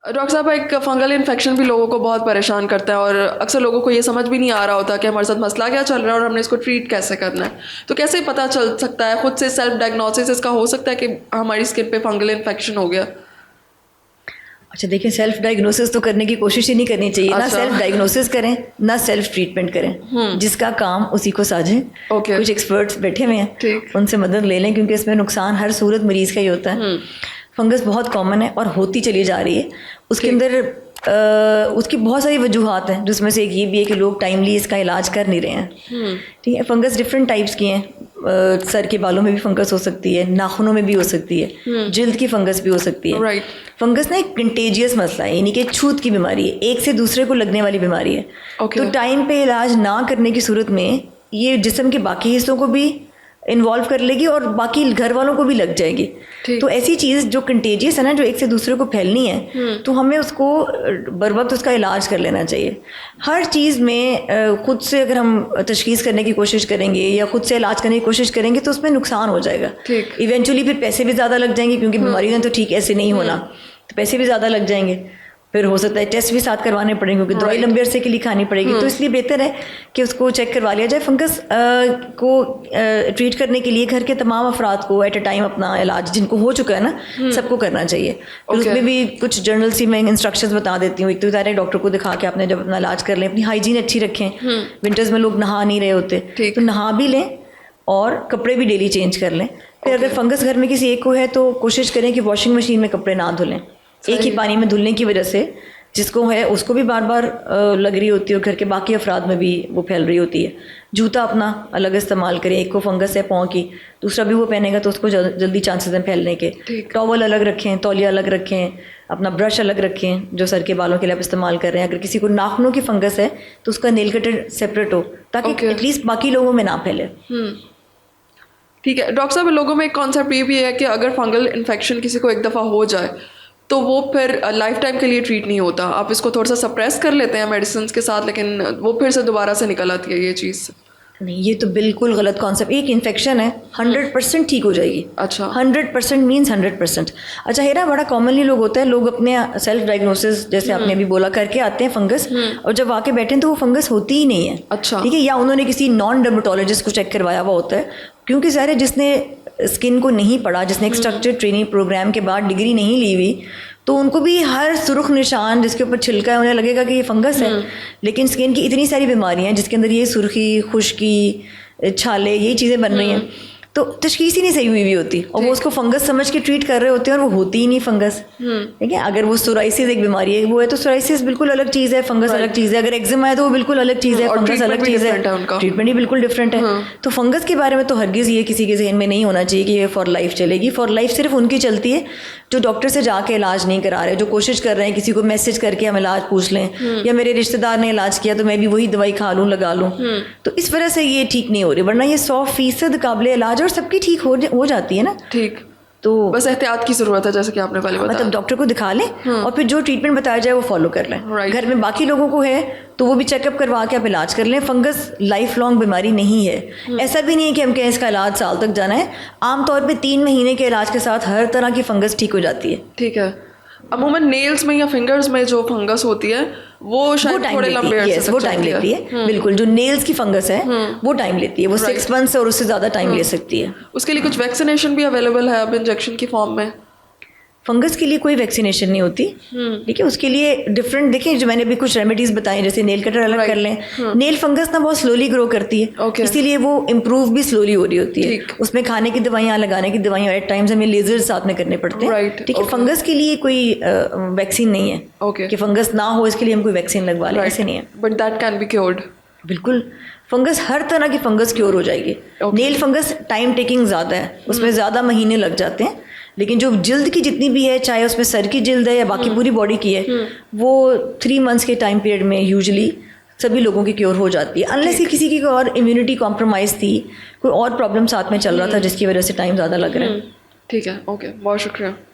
Doctor साहब, एक fungal infection भी लोगों को बहुत परेशान करता है और अक्सर लोगों को ये समझ भी नहीं आ रहा होता कि हमारे साथ मसला क्या चल रहा है और हमने इसको ट्रीट कैसे करना है। तो कैसे पता चल सकता है, खुद से सेल्फ डायग्नोसिस इसका हो सकता है कि हमारी स्किन पे फंगल इन्फेक्शन हो गया? अच्छा देखिए, सेल्फ डायग्नोसिस तो करने की कोशिश ही नहीं करनी चाहिए। ना सेल्फ डायग्नोसिस करें ना सेल्फ ट्रीटमेंट करें। जिसका काम उसी को साझे। कुछ एक्सपर्ट्स बैठे हुए हैं, उनसे मदद ले लें, क्योंकि इसमें नुकसान हर सूरत मरीज़ का ही होता है। फंगस बहुत कॉमन है और होती चली जा रही है। उसके अंदर उसकी बहुत सारी वजूहात हैं, जिसमें से एक ये भी है कि लोग टाइमली इसका इलाज कर नहीं रहे हैं। ठीक है, फंगस डिफरेंट टाइप्स की हैं। सर के बालों में भी फंगस हो सकती है, नाखूनों में भी हो सकती है, जिल्द की फंगस भी हो सकती है। फंगस ना एक कंटेजियस मसला है, यानी कि छूत की बीमारी है, एक से दूसरे को लगने वाली बीमारी है। तो टाइम पे इलाज ना करने की सूरत में ये जिस्म के बाकी हिस्सों को भी इन्वॉल्व कर लेगी और बाकी घर वालों को भी लग जाएगी। तो ऐसी चीज़ जो कंटेजियस है ना, जो एक से दूसरे को फैलनी है, तो हमें उसको बर वक्त उसका इलाज कर लेना चाहिए। हर चीज़ में खुद से अगर हम तशखीस करने की कोशिश करेंगे या खुद से इलाज करने की कोशिश करेंगे तो उसमें नुकसान हो जाएगा। इवेंचुअली फिर पैसे भी ज़्यादा लग जाएंगे, क्योंकि बीमारी ने तो ठीक ऐसे नहीं होना, तो पैसे भी ज़्यादा लग जाएंगे। फिर हो सकता है टेस्ट भी साथ करवाने पड़ेंगे, क्योंकि दवाई लंबे अरसे के लिए खानी पड़ेगी। तो इसलिए बेहतर है कि उसको चेक करवा लिया जाए। फंगस को ट्रीट करने के लिए घर के तमाम अफराद को एट अ टाइम अपना इलाज, जिनको हो चुका है ना, सबको करना चाहिए। तो उसमें भी कुछ जर्नल सी मैं इंस्ट्रक्शंस बता देती हूँ। एक तो सारे डॉक्टर को दिखा के आपने जब अपना इलाज कर लें, अपनी हाइजीन अच्छी रखें। विंटर्स में लोग नहा नहीं रहे होते, तो नहा भी लें और कपड़े भी डेली चेंज कर लें। फिर अगर फंगस घर में किसी एक को है तो कोशिश करें कि वॉशिंग मशीन में कपड़े ना धुलें। एक ही पानी में धुलने की वजह से जिसको है उसको भी बार बार लग रही होती है और घर के बाकी अफराद में भी वो फैल रही होती है। जूता अपना अलग इस्तेमाल करें, एक को फंगस है पाँव की, दूसरा भी वो पहनेगा तो उसको जल्दी चांसेस हैं फैलने के। टॉवल अलग रखें, तौलिया अलग रखें, अपना ब्रश अलग रखें जो सर के बालों के लिए आप इस्तेमाल कर रहे हैं। अगर किसी को नाखूनों की फंगस है तो उसका नेल कटर सेपरेट हो, ताकि एटलीस्ट बाकी लोगों में ना फैले। ठीक है डॉक्टर साहब, लोगों में एक कॉन्सेप्ट ये भी है कि अगर फंगल इन्फेक्शन किसी को एक दफ़ा हो जाए तो वो फिर लाइफ टाइम के लिए ट्रीट नहीं होता। आप इसको थोड़ा सा सप्रेस कर लेते हैं मेडिसिन के साथ, लेकिन वो फिर से दोबारा से निकल आती है ये चीज़। नहीं, ये तो बिल्कुल गलत कॉन्सेप्ट। एक इन्फेक्शन है 100% ठीक हो जाएगी। अच्छा, 100% मीन्स 100%। अच्छा है ना, बड़ा कॉमनली लोग होता है, लोग अपने सेल्फ डायग्नोसिस जैसे आपने अभी बोला करके आते हैं फंगस, और जब आके बैठे हैं तो वो फंगस होती ही नहीं है। अच्छा, ठीक है, या उन्होंने किसी नॉन डर्मेटोलॉजिस्ट को चेक करवाया हुआ होता है, क्योंकि सारे जिसने स्किन को नहीं पढ़ा, जिसने एक स्ट्रक्चर्ड ट्रेनिंग प्रोग्राम के बाद डिग्री नहीं ली हुई, तो उनको भी हर सुर्ख निशान जिसके ऊपर छिलका है उन्हें लगेगा कि ये फंगस है। लेकिन स्किन की इतनी सारी बीमारियां हैं जिसके अंदर ये सुर्खी, खुश्की, छाले, यही चीज़ें बन रही हैं, तो तशखीस ही नहीं सही हुई होती और वो उसको फंगस समझ के ट्रीट कर रहे होते हैं और वो होती ही नहीं फंगस। ठीक है, अगर वो सोराइसिस एक बीमारी है वो है तो सोराइसिस बिल्कुल अलग चीज़ है, फंगस अलग चीज़ है। अगर एक्जिमा है तो वो बिल्कुल अलग चीज़ है, फंगस अलग चीज़ है, ट्रीटमेंट ही बिल्कुल डिफरेंट है। तो फंगस के बारे में तो हरगिज़ ये किसी के जहन में नहीं होना चाहिए कि ये फॉर लाइफ चलेगी। फॉर लाइफ सिर्फ उनकी चलती है जो डॉक्टर से जाके इलाज नहीं करा रहे, जो कोशिश कर रहे हैं किसी को मैसेज करके हम इलाज पूछ लें, या मेरे रिश्तेदार ने इलाज किया तो मैं भी वही दवाई खा लूँ, लगा लूँ। तो इस वजह से ये ठीक नहीं हो रही, वरना ये 100% काबिल इलाज और सबकी ठीक हो जाती है ना। ठीक, तो बस एहतियात की ज़रूरत है, जैसे कि आपने पहले बताया। मतलब डॉक्टर को दिखा लें और फिर जो ट्रीटमेंट बताया जाए वो फॉलो कर लें। घर में बाकी लोगों को है तो वो भी चेकअप करवा के आप इलाज कर लें। फंगस लाइफ लॉन्ग बीमारी नहीं है। ऐसा भी नहीं है कि हम कहें इसका इलाज साल तक जाना है। आमतौर पे 3 महीने के इलाज के साथ हर तरह की फंगस ठीक हो जाती है। ठीक है, अमूमन नेल्स में या फिंगर्स में जो फंगस होती है वो शायद थोड़े लंबे अरसे तक वो टाइम लेती है। बिल्कुल, जो नेल्स की फंगस है वो टाइम लेती है, वो 6 मंथ्स और उससे ज़्यादा टाइम ले सकती है। उसके लिए कुछ वैक्सीनेशन भी अवेलेबल है अब इंजेक्शन की फॉर्म में? फंगस के लिए कोई वैक्सीनेशन नहीं होती। ठीक है, उसके लिए डिफरेंट, देखिए जो मैंने अभी कुछ रेमेडीज बताई, जैसे नेल कटर अलग कर लें। नेल फंगस ना बहुत स्लोली ग्रो करती है, इसीलिए वो इम्प्रूव भी स्लोली हो रही होती है। उसमें खाने की दवाइयाँ, लगाने की दवाइयाँ, एट टाइम्स हमें लेजर साथ में करने पड़ते हैं। ठीक है, फंगस के लिए कोई वैक्सीन नहीं है कि फंगस ना हो इसके लिए हम कोई वैक्सीन लगवा लें, ऐसे नहीं है। But that can be cured. बिल्कुल, फंगस हर तरह की फंगस क्योर हो जाएगी। नेल फंगस टाइम टेकिंग ज़्यादा है, उसमें ज़्यादा महीने लग जाते हैं, लेकिन जो जिल्द की जितनी भी है, चाहे उसमें सर की जिल्द है या बाकी पूरी बॉडी की है, वो 3 मंथ्स के टाइम पीरियड में यूजुअली सभी लोगों की क्योर हो जाती है। अनलेस किसी की और इम्यूनिटी कॉम्प्रोमाइज़ थी, कोई और प्रॉब्लम साथ में चल रहा था जिसकी वजह से टाइम ज़्यादा लग रहा है। ठीक है, ओके, बहुत शुक्रिया।